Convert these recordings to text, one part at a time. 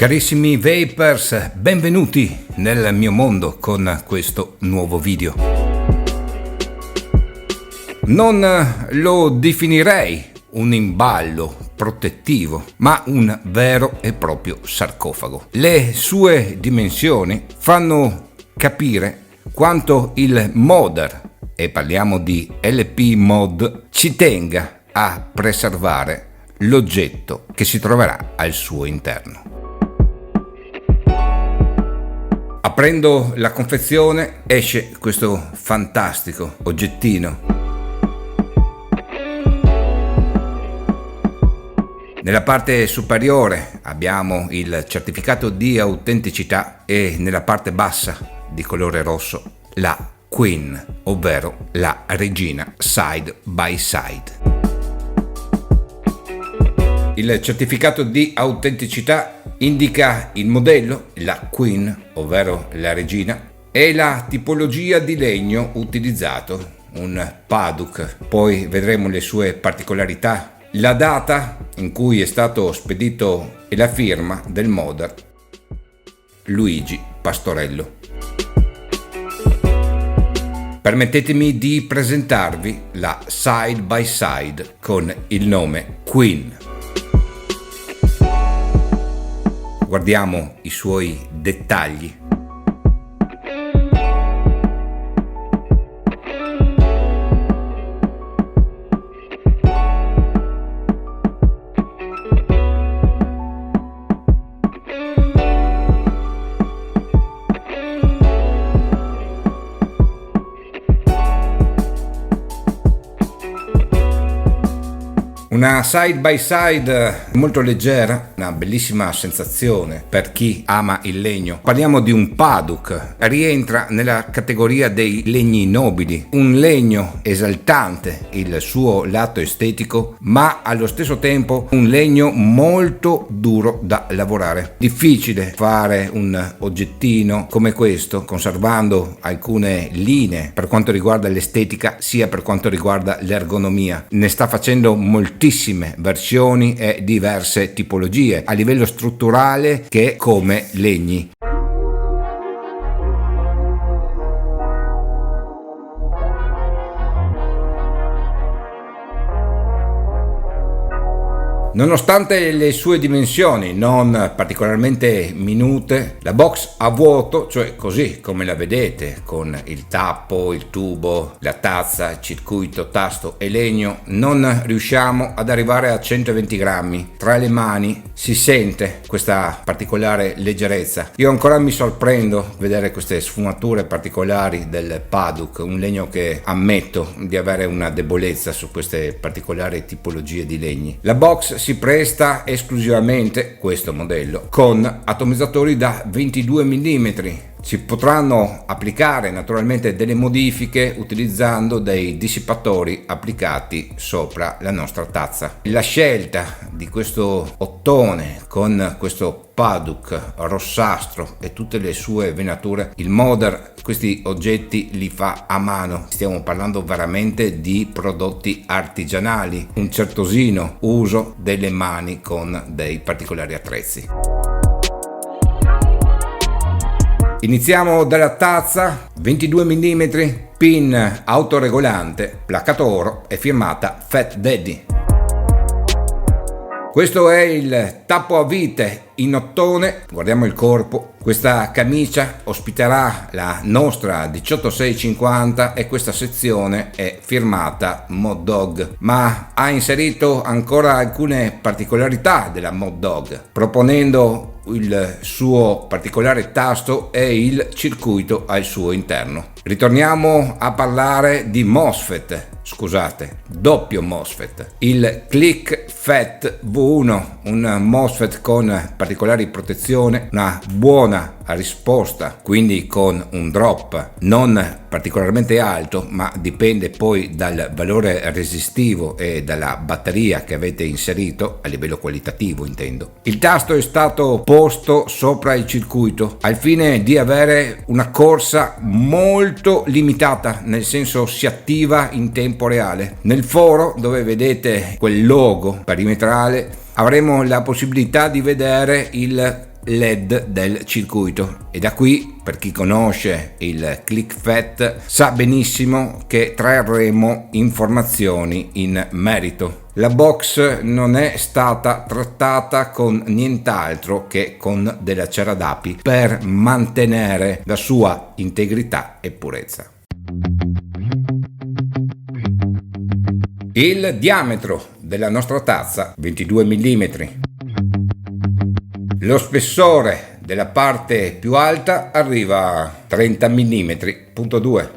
Carissimi Vapers, benvenuti nel mio mondo con questo nuovo video. Non lo definirei un imballo protettivo, ma un vero e proprio sarcofago. Le sue dimensioni fanno capire quanto il modder, e parliamo di LP Mod, ci tenga a preservare l'oggetto che si troverà al suo interno. Aprendo la confezione esce questo fantastico oggettino. Nella parte superiore abbiamo il certificato di autenticità e nella parte bassa di colore rosso la Queen, ovvero la regina side by side. Il certificato di autenticità indica il modello, la Queen, ovvero la regina, e la tipologia di legno utilizzato, un paddock. Poi vedremo le sue particolarità, la data in cui è stato spedito e la firma del modder Luigi Pastorello. Permettetemi di presentarvi la side by side con il nome Queen. Guardiamo i suoi dettagli. Una side by side molto leggera, una bellissima sensazione per chi ama il legno. Parliamo di un paddock, rientra nella categoria dei legni nobili, un legno esaltante il suo lato estetico, ma allo stesso tempo un legno molto duro da lavorare. Difficile fare un oggettino come questo, conservando alcune linee per quanto riguarda l'estetica, sia per quanto riguarda l'ergonomia. Ne sta facendo moltissime versioni e diverse tipologie a livello strutturale che come legni. Nonostante le sue dimensioni non particolarmente minute, la box a vuoto, cioè così come la vedete, con il tappo, il tubo, la tazza, il circuito, tasto e legno, non riusciamo ad arrivare a 120 grammi. Tra le mani si sente questa particolare leggerezza. Io ancora mi sorprendo a vedere queste sfumature particolari del paddock, un legno che ammetto di avere una debolezza su queste particolari tipologie di legni. La box si presta esclusivamente, questo modello, con atomizzatori da 22 mm. Si potranno applicare naturalmente delle modifiche utilizzando dei dissipatori applicati sopra la nostra tazza. La scelta di questo ottone con questo paddock rossastro e tutte le sue venature, il modder questi oggetti li fa a mano. Stiamo parlando veramente di prodotti artigianali, un certosino uso delle mani con dei particolari attrezzi. Iniziamo dalla tazza, 22 mm, pin autoregolante, placato oro e firmata Fat Daddy. Questo è il tappo a vite in ottone, guardiamo il corpo. Questa camicia ospiterà la nostra 18650 e questa sezione è firmata Mod Dog, ma ha inserito ancora alcune particolarità della Mod Dog, proponendo il suo particolare tasto e il circuito al suo interno. Ritorniamo a parlare di MOSFET, doppio MOSFET, il Click FET V1, un MOSFET con particolari protezione, una buona risposta, quindi con un drop non particolarmente alto, ma dipende poi dal valore resistivo e dalla batteria che avete inserito a livello qualitativo, intendo. Il tasto è stato posto sopra il circuito al fine di avere una corsa molto limitata, nel senso si attiva in tempo reale. Nel foro, dove vedete quel logo perimetrale, avremo la possibilità di vedere il LED del circuito, e da qui, per chi conosce il ClickFET, sa benissimo che trarremo informazioni in merito. La box non è stata trattata con nient'altro che con della cera d'api per mantenere la sua integrità e purezza. Il diametro della nostra tazza 22 mm. Lo spessore della parte più alta arriva a 30 mm.2.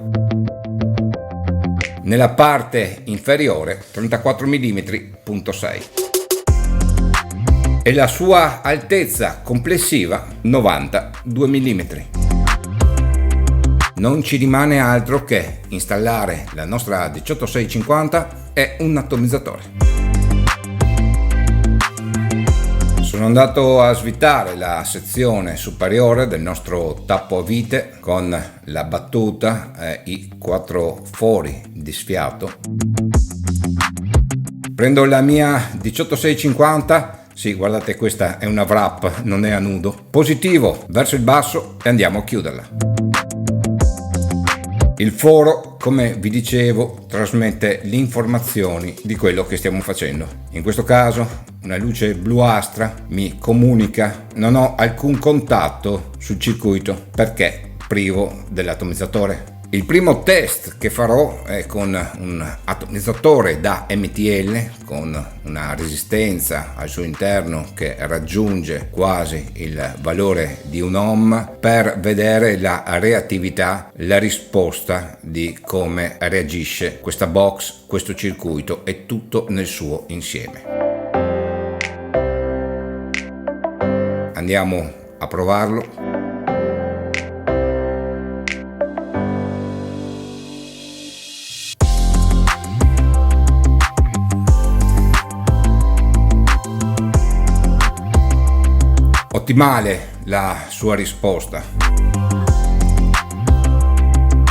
Nella parte inferiore 34 mm.6. E la sua altezza complessiva 92 mm. Non ci rimane altro che installare la nostra 18650 e un atomizzatore. Sono andato a svitare la sezione superiore del nostro tappo a vite con la battuta e i 4 fori di sfiato. Prendo la mia 18650, sì, guardate, questa è una wrap, non è a nudo, positivo verso il basso e andiamo a chiuderla. Il foro, come vi dicevo, trasmette le informazioni di quello che stiamo facendo. In questo caso una luce bluastra mi comunica: non ho alcun contatto sul circuito perché privo dell'atomizzatore. Il primo test che farò è con un atomizzatore da MTL con una resistenza al suo interno che raggiunge quasi il valore di un ohm, per vedere la reattività, la risposta di come reagisce questa box, questo circuito e tutto nel suo insieme. Andiamo a provarlo. Ottimale la sua risposta.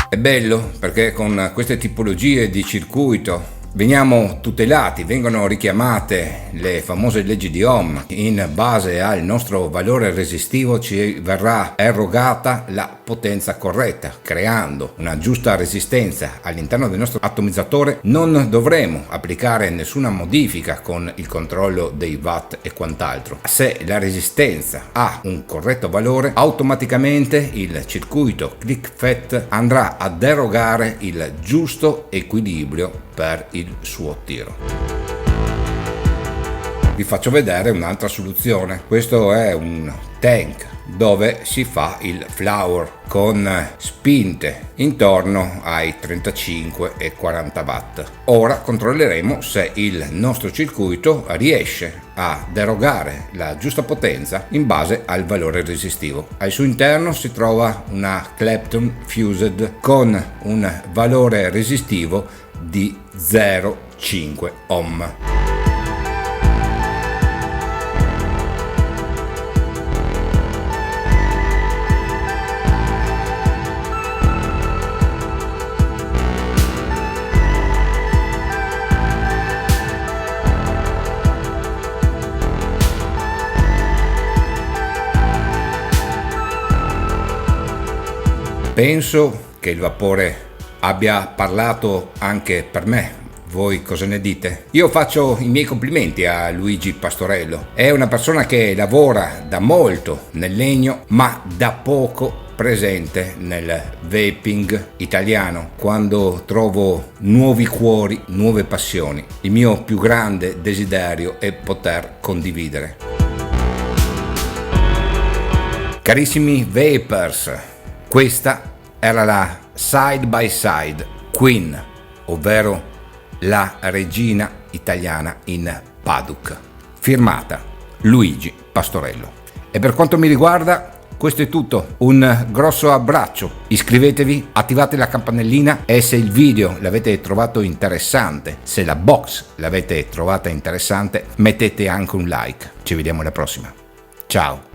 È bello perché con queste tipologie di circuito veniamo tutelati, vengono richiamate le famose leggi di Ohm. In base al nostro valore resistivo ci verrà erogata la potenza corretta, creando una giusta resistenza all'interno del nostro atomizzatore. Non dovremo applicare nessuna modifica con il controllo dei watt e quant'altro. Se la resistenza ha un corretto valore, automaticamente il circuito ClickFET andrà ad erogare il giusto equilibrio per il suo tiro. Vi faccio vedere un'altra soluzione. Questo è un tank dove si fa il flower con spinte intorno ai 35 e 40 watt. Ora controlleremo se il nostro circuito riesce a erogare la giusta potenza in base al valore resistivo. Al suo interno si trova una Clapton Fused con un valore resistivo di 0,5 ohm. Penso che il vapore abbia parlato anche per me. Voi cosa ne dite? Io faccio i miei complimenti a Luigi Pastorello. È una persona che lavora da molto nel legno, ma da poco presente nel vaping italiano. Quando trovo nuovi cuori, nuove passioni, il mio più grande desiderio è poter condividere. Carissimi vapers, questa era la Side by Side Queen, ovvero la regina italiana in paddock, firmata Luigi Pastorello. E per quanto mi riguarda, questo è tutto. Un grosso abbraccio, iscrivetevi, attivate la campanellina e se il video l'avete trovato interessante, se la box l'avete trovata interessante, mettete anche un like. Ci vediamo alla prossima. Ciao!